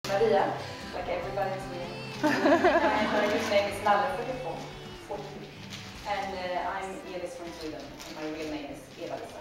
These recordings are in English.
Maria, like everybody in Sweden. And her name is Lalle 44, and I'm Elis from Sweden, and my real name is Eva-Lisa.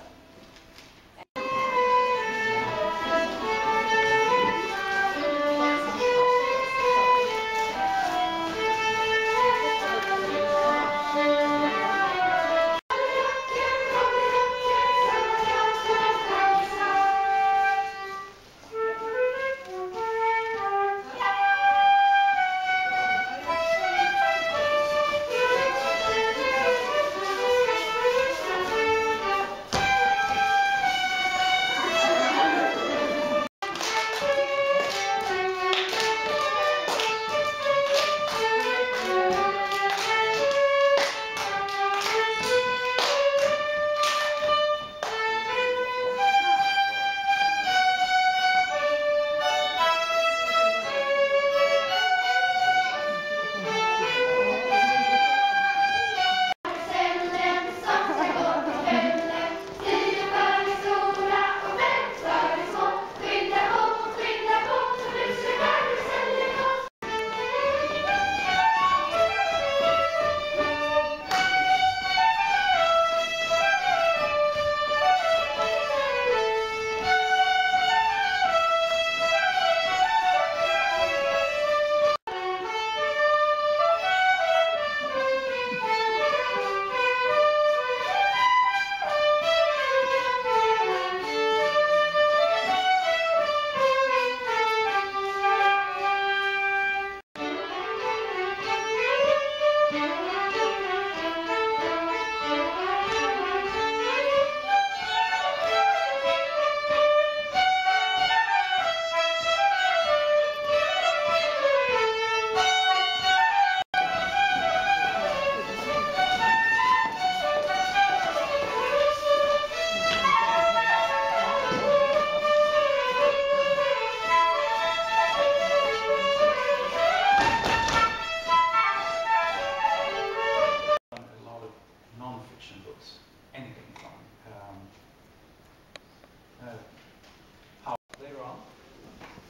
Later on,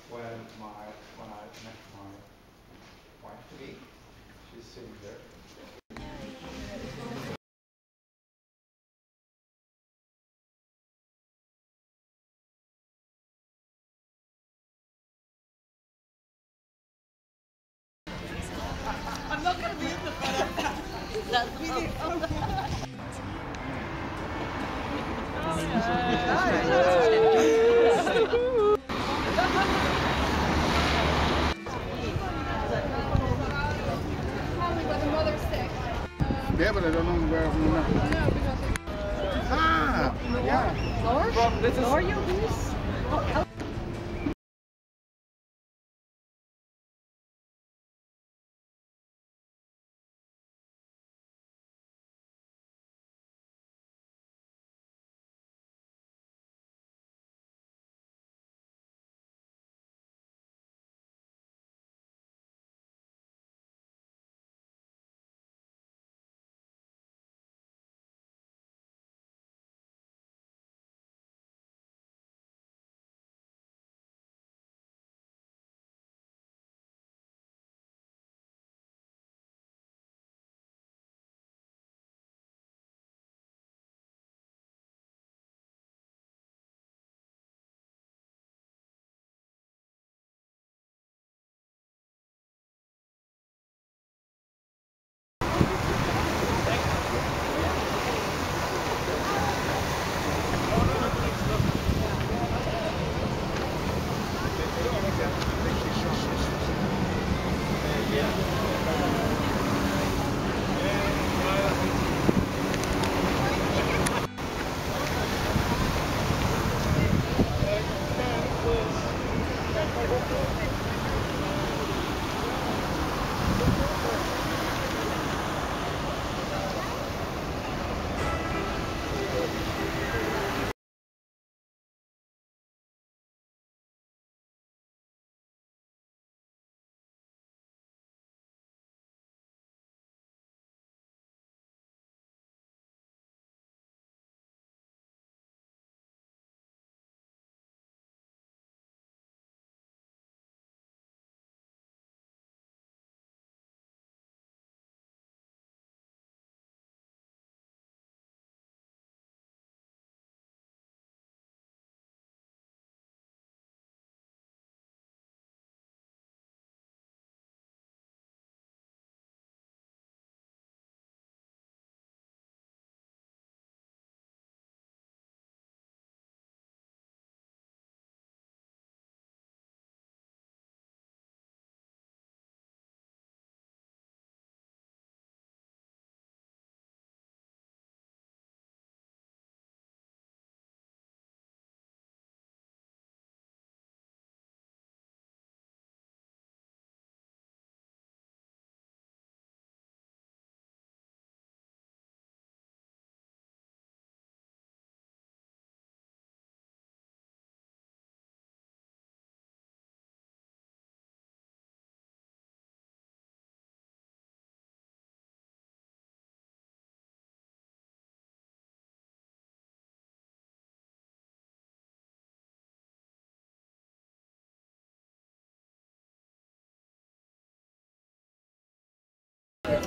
when I met my wife to be, she's sitting there. I'm not going to be in the photo. That's really Yeah, but I don't know where I'm going. Ah, yeah. Lower your voice.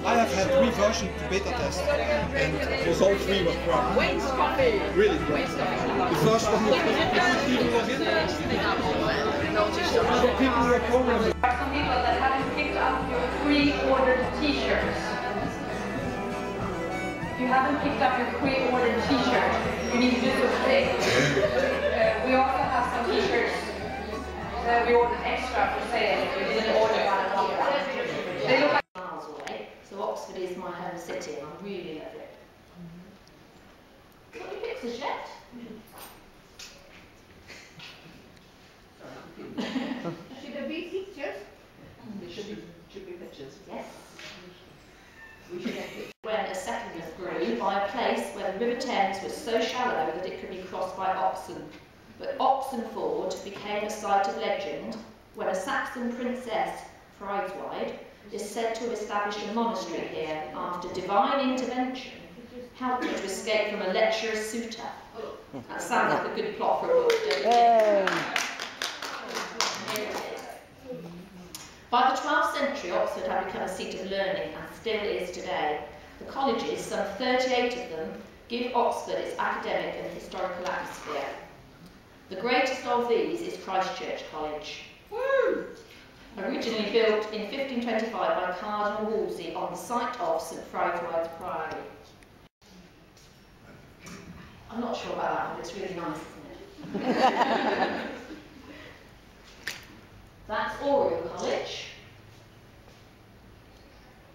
I have had 3 versions to beta test, and for all 3 were crap. Really crap. The first one was even log in. People were programming. There are some people that haven't picked up your pre-ordered t-shirts. If you haven't picked up your pre-ordered t-shirt, you need to do so today. We also have some t-shirts that we ordered extra for sale if you didn't order one at all. They look like miles away, so Oxford is my home city and I really love it. Got any pictures yet? Should there be pictures? There should be pictures. Yes. When a settlement grew by a place where the River Thames was so shallow that it could be crossed by oxen. But Oxen Ford became a site of legend when a Saxon princess, Friedswide, is said to have established a monastery here after divine intervention helped her to escape from a lecherous suitor. That sounds like a good plot for a book, doesn't it? By the 12th century, Oxford had become a seat of learning and still is today. The colleges, some 38 of them, give Oxford its academic and historical atmosphere. The greatest of these is Christ Church College. Woo! Originally built in 1525 by Cardinal Wolsey on the site of St Friedswide's Priory. I'm not sure about that one, but it's really nice, isn't it? That's Oriel College,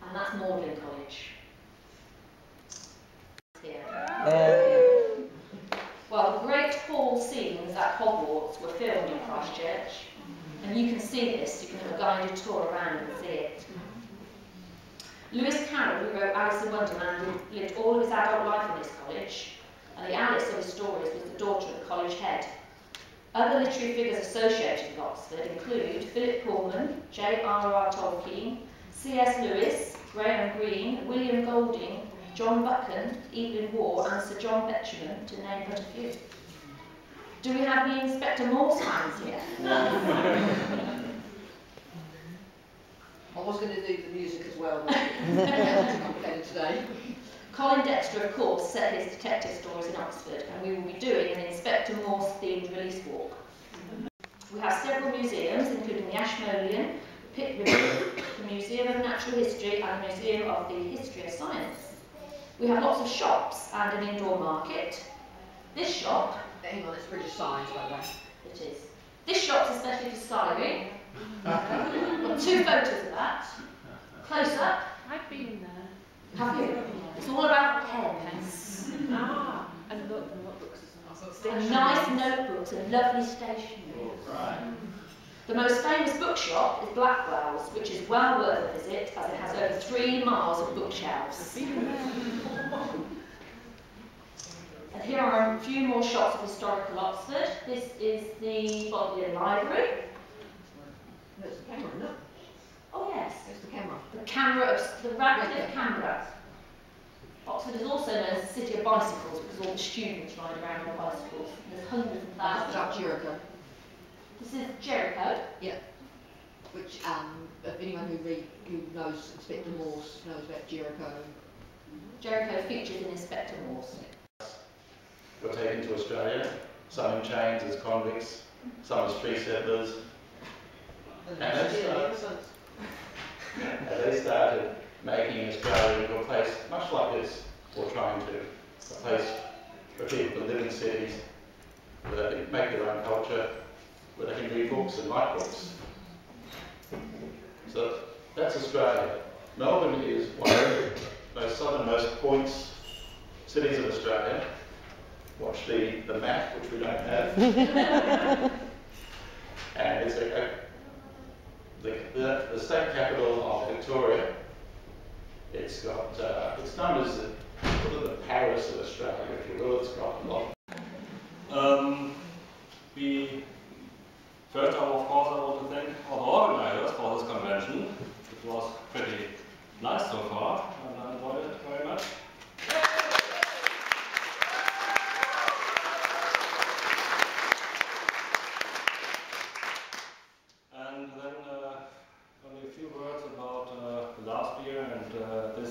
and that's Magdalen College. Here. Well, the great hall scenes at Hogwarts were filmed in Christchurch, and you can see this, you can have a guided tour around and see it. Lewis Carroll, who wrote Alice in Wonderland, lived all of his adult life in this college, and the Alice of his stories was the daughter of the college head. Other literary figures associated with Oxford include Philip Pullman, J.R.R. Tolkien, C.S. Lewis, Graham Greene, William Golding, John Buchan, Evelyn Waugh and Sir John Betjeman, to name but a few. Do we have any Inspector Morse fans here? I was going to do the music as well, but I'm playing today. Colin Dexter, of course, set his detective stories in Oxford, and we will be doing an Inspector Morse-themed release walk. We have several museums, including the Ashmolean, the Pitt River, the Museum of Natural History, and the Museum of the History of Science. We have lots of shops and an indoor market. This shop... Hang on, it's British Science, by the way. It is. This shop's especially for styling. Got 2 photos of that. Close up. I've been in there. Have you? It's all about pens. Ah, and notebooks as well. And nice notebooks and lovely stationery. Right. The most famous bookshop is Blackwell's, which is well worth a visit as it has over 3 miles of bookshelves. And here are a few more shots of historical Oxford. This is the Bodleian Library. There's the camera, no? Oh yes, There's the camera. the camera of the Radcliffe camera. Oxford is also known as the city of bicycles because all the students ride around on bicycles. There's hundreds and thousands. That's Jericho. This is Jericho. Yeah. Which, if anyone who knows Inspector Morse knows about Jericho. Jericho features in Inspector Morse. Were taken to Australia, some in chains as convicts, some as free settlers. And they started making Australia into a place much like this, or trying to, a place for people to live in cities, where they can make their own culture, where they can read books and write books. So that's Australia. Melbourne is one of the most southernmost points, cities of Australia. Watch the map, which we don't have. And it's the state capital of Victoria. It's got, it's known as the Paris of Australia, if you will. It's got a lot. First of course, I want to thank all the organizers for this convention. It was pretty nice so far, and I enjoyed it very much. And then only a few words about last year and this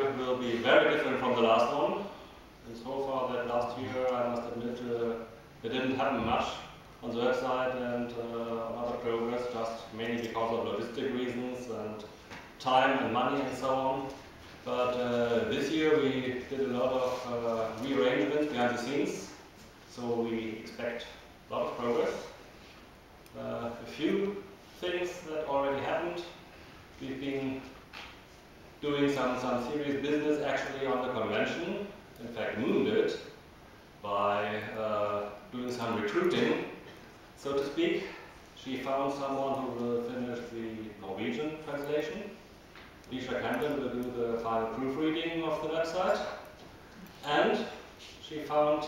year will be very different from the last one. And so far that last year, I must admit, there didn't happen much on the website and on other progress, just mainly because of logistic reasons and time and money and so on. But this year we did a lot of rearrangements behind the scenes, so we expect a lot of progress. A few things that already happened. We've been doing some serious business actually on the convention. In fact, Moon did by doing some recruiting, so to speak. She found someone who will finish the Norwegian translation. Lisa Camden will do the final proofreading of the website. And she found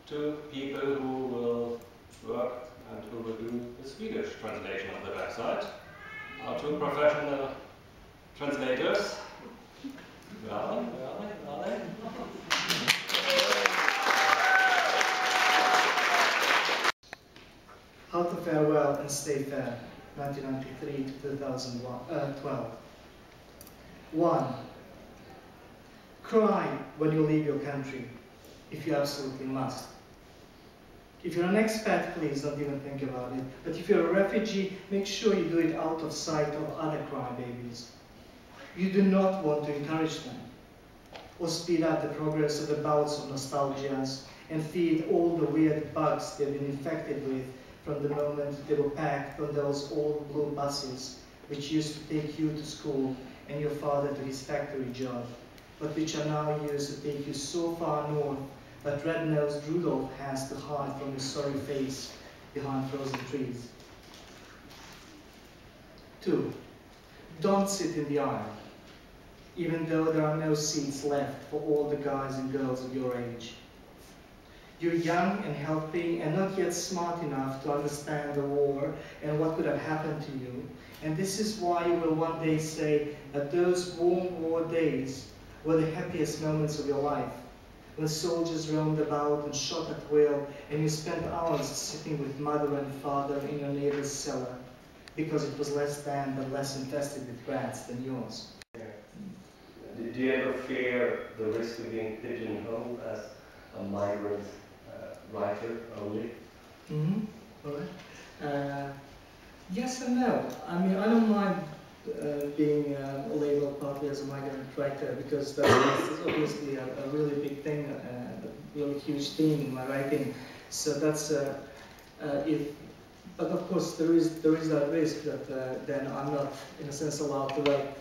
2 people who will work and who will do the Swedish translation of the website. Our 2 professional translators. Where are they? Where are they? Where are they? How to Fare Well and Stay Fair, 1993 to 2012. 1. Cry when you leave your country, if you absolutely must. If you're an expat, please don't even think about it. But if you're a refugee, make sure you do it out of sight of other crybabies. You do not want to encourage them, or speed up the progress of the bouts of nostalgias and feed all the weird bugs they've been infected with from the moment they were packed on those old blue buses which used to take you to school and your father to his factory job, but which are now used to take you so far north that red-nosed Rudolph has to hide from his sorry face behind frozen trees. 2. Don't sit in the aisle, even though there are no seats left for all the guys and girls of your age. You're young and healthy and not yet smart enough to understand the war and what could have happened to you. And this is why you will one day say that those warm war days were the happiest moments of your life, when soldiers roamed about and shot at will, and you spent hours sitting with mother and father in your neighbor's cellar, because it was less damp and less infested with rats than yours. Do you ever fear the risk of being pigeonholed as a migrant writer only? Yes and no. I mean, I don't mind being labeled partly as a migrant writer, because that is obviously a really big thing, a really huge theme in my writing. So that's but of course there is that risk that then I'm not, in a sense, allowed to write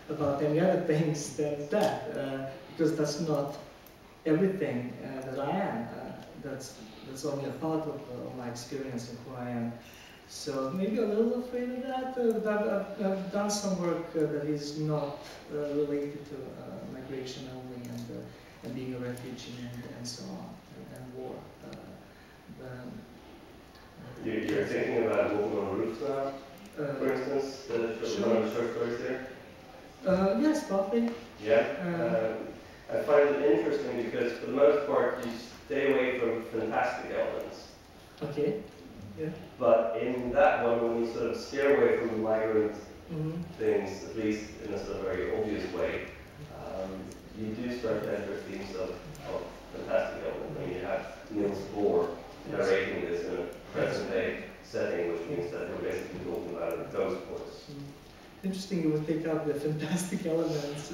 about any other things than that, because that's not everything that I am. That's only a part of my experience and who I am. So maybe a little afraid of that. I've done some work that is not related to migration only and being a refugee and so on, and war. You're thinking about walking on roofs now, for instance, one of the short stories there? Yes, partly. Yeah. I find it interesting because for the most part you stay away from fantastic elements. Okay. Yeah. But in that one, when you sort of steer away from the migrant things, at least in a sort of very obvious way, you do start to enter themes of fantastic elements. I mean, you have Niels Bohr narrating this in a present-day setting, which means that we're basically talking about a ghost voice. Interesting you would take out the fantastic elements,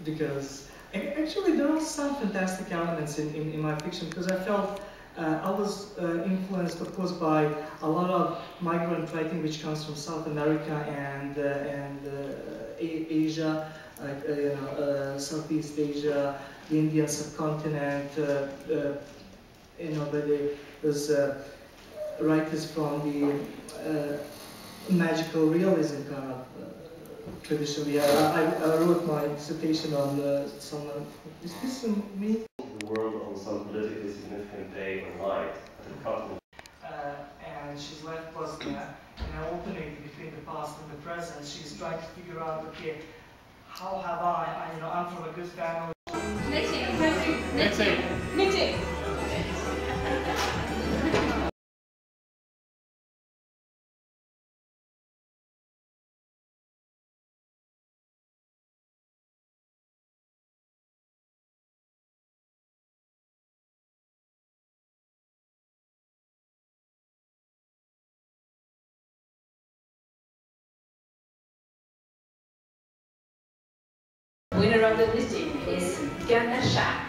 because actually there are some fantastic elements in my fiction, because I felt I was influenced, of course, by a lot of migrant writing which comes from South America and Asia, like Southeast Asia, the Indian subcontinent. Where there's writers from the magical realism kind of tradition. Yeah, I wrote my dissertation on some. Is this me? The world on some politically significant day or night at the continent. And she's left Bosnia, and I'm alternating between the past and the present. She's trying to figure out, okay, how have I'm from a good family. Knitting. Knitting. the knitting is Ganesha.